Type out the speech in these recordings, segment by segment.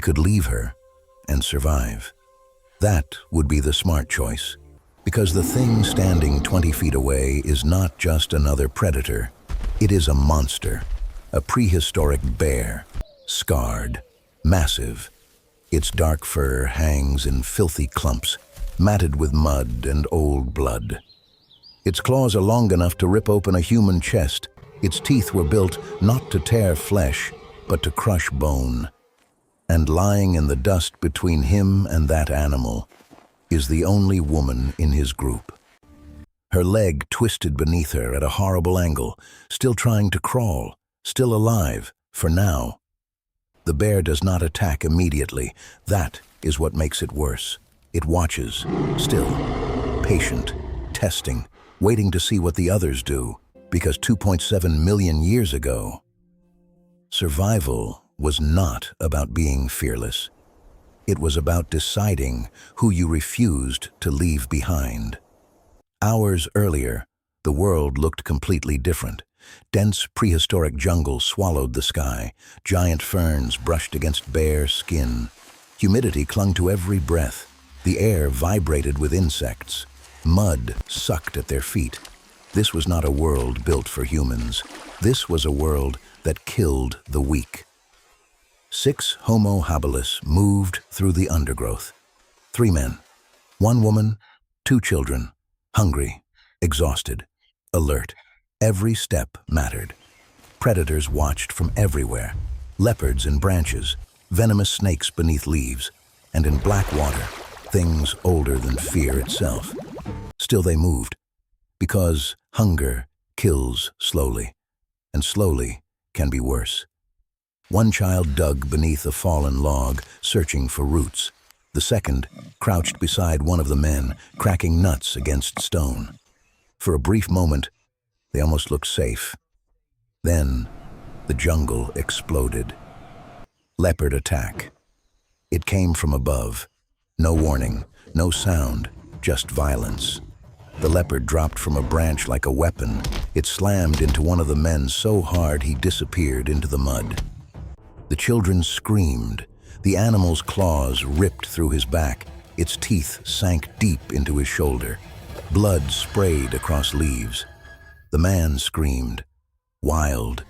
could leave her and survive. That would be the smart choice, because the thing standing 20 feet away is not just another predator. It is a monster, a prehistoric bear, scarred, massive. Its dark fur hangs in filthy clumps, matted with mud and old blood. Its claws are long enough to rip open a human chest. Its teeth were built not to tear flesh, but to crush bone. And lying in the dust between him and that animal is the only woman in his group. Her leg twisted beneath her at a horrible angle, still trying to crawl, still alive, for now. The bear does not attack immediately. That is what makes it worse. It watches, still, patient, testing, waiting to see what the others do, because 2.7 million years ago, survival was not about being fearless. It was about deciding who you refused to leave behind. Hours earlier, the world looked completely different. Dense prehistoric jungle swallowed the sky. Giant ferns brushed against bare skin. Humidity clung to every breath. The air vibrated with insects. Mud sucked at their feet. This was not a world built for humans. This was a world that killed the weak. 6 Homo Habilis moved through the undergrowth. 3 men, 1 woman, 2 children, hungry, exhausted, alert. Every step mattered. Predators watched from everywhere. Leopards in branches, venomous snakes beneath leaves, and in black water, things older than fear itself. Still they moved, because hunger kills slowly, and slowly can be worse. 1 child dug beneath a fallen log, searching for roots. The second crouched beside one of the men, cracking nuts against stone. For a brief moment, they almost looked safe. Then, the jungle exploded. Leopard attack. It came from above. No warning, no sound, just violence. The leopard dropped from a branch like a weapon. It slammed into one of the men so hard he disappeared into the mud. The children screamed. The animal's claws ripped through his back. Its teeth sank deep into his shoulder. Blood sprayed across leaves. The man screamed. Wild,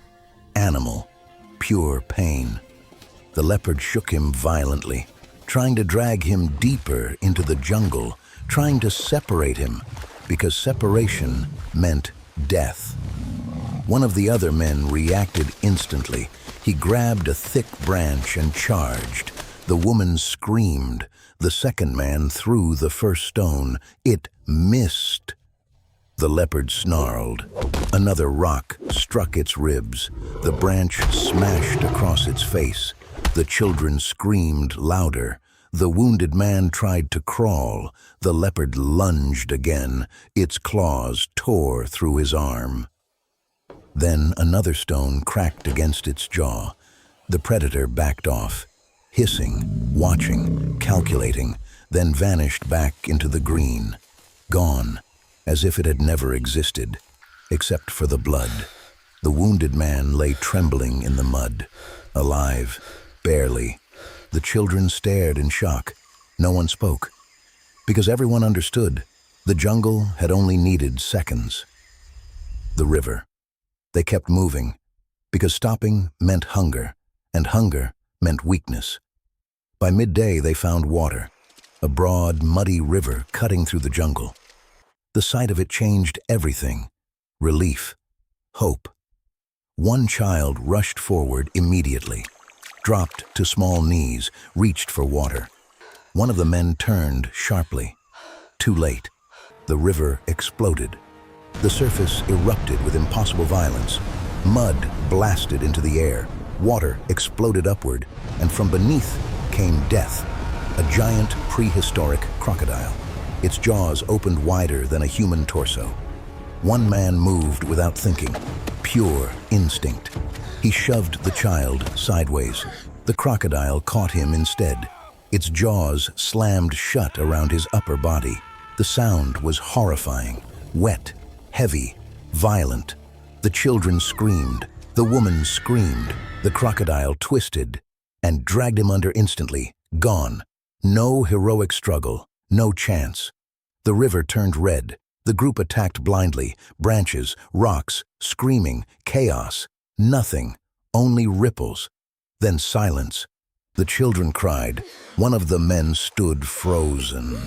animal, pure pain. The leopard shook him violently, trying to drag him deeper into the jungle, trying to separate him, because separation meant death. One of the other men reacted instantly. He grabbed a thick branch and charged. The woman screamed. The second man threw the first stone. It missed. The leopard snarled. Another rock struck its ribs. The branch smashed across its face. The children screamed louder. The wounded man tried to crawl. The leopard lunged again. Its claws tore through his arm. Then another stone cracked against its jaw. The predator backed off, hissing, watching, calculating, then vanished back into the green, gone, as if it had never existed, except for the blood. The wounded man lay trembling in the mud, alive, barely. The children stared in shock. No one spoke, because everyone understood. The jungle had only needed seconds. The river. They kept moving, because stopping meant hunger, and hunger meant weakness. By midday, they found water, a broad, muddy river cutting through the jungle. The sight of it changed everything. Relief, hope. 1 child rushed forward immediately, dropped to small knees, reached for water. One of the men turned sharply. Too late. The river exploded. The surface erupted with impossible violence. Mud blasted into the air. Water exploded upward, and from beneath came death. A giant prehistoric crocodile. Its jaws opened wider than a human torso. 1 man moved without thinking. Pure instinct. He shoved the child sideways. The crocodile caught him instead. Its jaws slammed shut around his upper body. The sound was horrifying, wet, heavy, violent. The children screamed. The woman screamed. The crocodile twisted. and dragged him under instantly. Gone. No heroic struggle. No chance. The river turned red. The group attacked blindly. Branches, rocks, screaming, chaos. Nothing. Only ripples. Then silence. The children cried. One of the men stood frozen,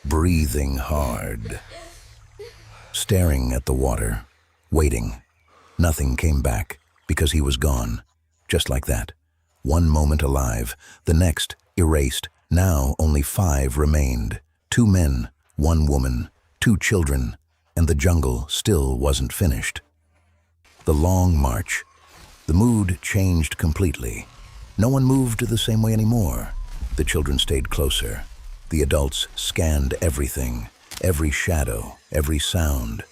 breathing hard, staring at the water, waiting. Nothing came back because he was gone. Just like that. One moment alive, the next erased. Now only 5 remained. 2 men, 1 woman, 2 children, and the jungle still wasn't finished. The long march. The mood changed completely. No one moved the same way anymore. The children stayed closer. The adults scanned everything, every shadow, every sound.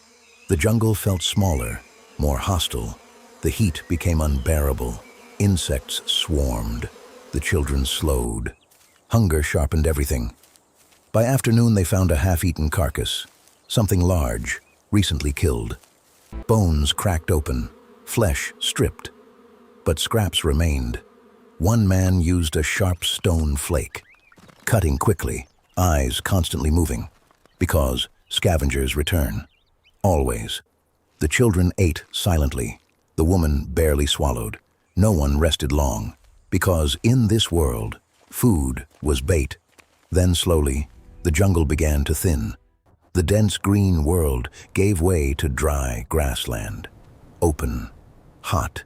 The jungle felt smaller, more hostile. The heat became unbearable. Insects swarmed. The children slowed. Hunger sharpened everything. By afternoon, they found a half-eaten carcass, something large, recently killed. Bones cracked open, flesh stripped. But scraps remained. One man used a sharp stone flake, cutting quickly, eyes constantly moving, because scavengers return. Always. The children ate silently. The woman barely swallowed. No one rested long, because in this world, food was bait. Then slowly, the jungle began to thin. The dense green world gave way to dry grassland. Open, hot,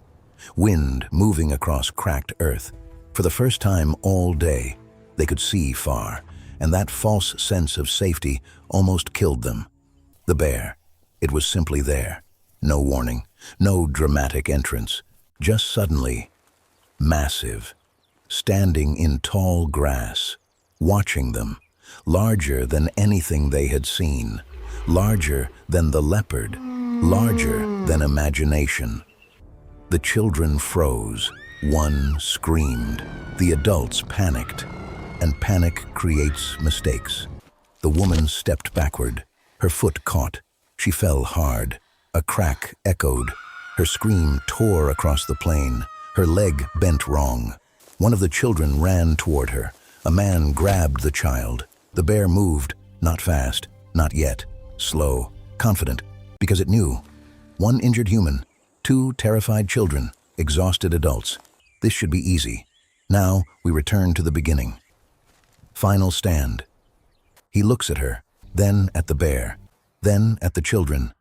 wind moving across cracked earth. For the first time all day, they could see far, and that false sense of safety almost killed them. The bear. It was simply there. No warning, no dramatic entrance. Just suddenly, massive, standing in tall grass, watching them, larger than anything they had seen, larger than the leopard, larger than imagination. The children froze. One screamed. The adults panicked, and panic creates mistakes. The woman stepped backward. Her foot caught. She fell hard. A crack echoed. Her scream tore across the plain. Her leg bent wrong. One of the children ran toward her. A man grabbed the child. The bear moved, not fast, not yet, slow, confident, because it knew. 1 injured human, 2 terrified children, exhausted adults. This should be easy. Now we return to the beginning. Final stand. He looks at her, then at the bear, then at the children.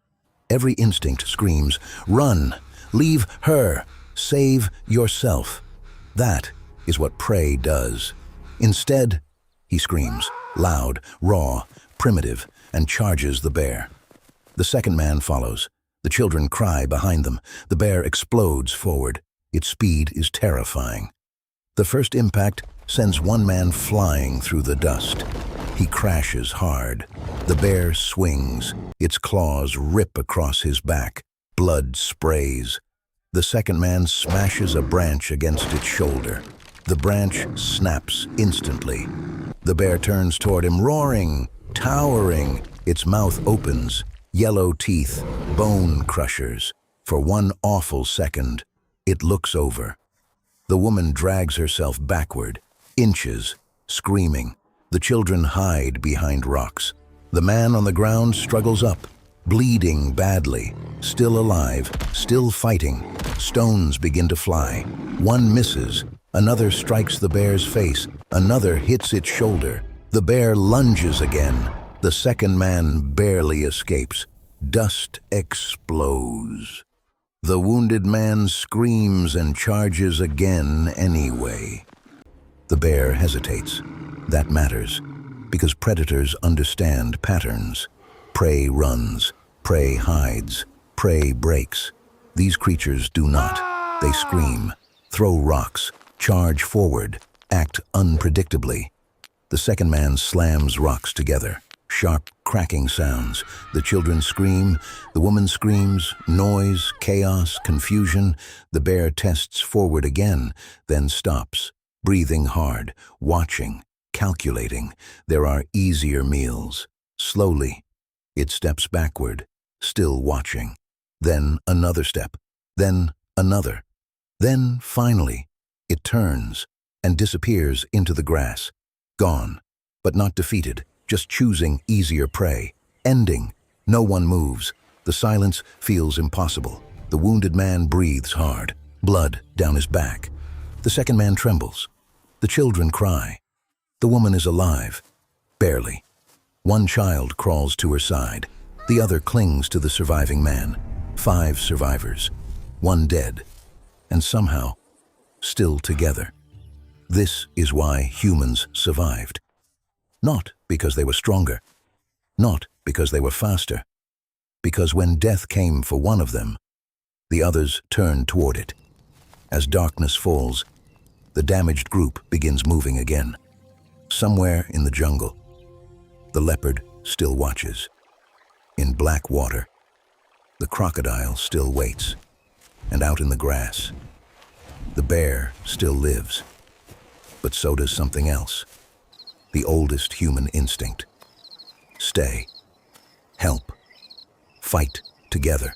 Every instinct screams, run, leave her, save yourself. That is what prey does. Instead, he screams, loud, raw, primitive, and charges the bear. The second man follows. The children cry behind them. The bear explodes forward. Its speed is terrifying. The first impact sends one man flying through the dust. He crashes hard. The bear swings. Its claws rip across his back. Blood sprays. The second man smashes a branch against its shoulder. The branch snaps instantly. The bear turns toward him, roaring, towering. Its mouth opens. Yellow teeth, bone crushers. For one awful second, it looks over. The woman drags herself backward, inches, screaming. The children hide behind rocks. The man on the ground struggles up, bleeding badly, still alive, still fighting. Stones begin to fly. One misses. Another strikes the bear's face. Another hits its shoulder. The bear lunges again. The second man barely escapes. Dust explodes. The wounded man screams and charges again anyway. The bear hesitates. That matters, because predators understand patterns. Prey runs, prey hides, prey breaks. These creatures do not. They scream, throw rocks, charge forward, act unpredictably. The second man slams rocks together. Sharp, cracking sounds. The children scream. The woman screams. Noise, chaos, confusion. The bear tests forward again, then stops, breathing hard, watching, calculating. There are easier meals. Slowly, it steps backward, still watching. Then another step. Then another. Then, finally, it turns. and disappears into the grass. Gone, but not defeated, just choosing easier prey. Ending. No one moves. The silence feels impossible. The wounded man breathes hard, blood down his back. The second man trembles. The children cry. The woman is alive. Barely. One child crawls to her side. The other clings to the surviving man. 5 survivors. 1 dead. And somehow, still together. This is why humans survived. Not because they were stronger. Not because they were faster. Because when death came for one of them, the others turned toward it. As darkness falls, the damaged group begins moving again. Somewhere in the jungle, the leopard still watches. In black water, the crocodile still waits. And out in the grass, the bear still lives. But so does something else. The oldest human instinct. Stay. Help. Fight together.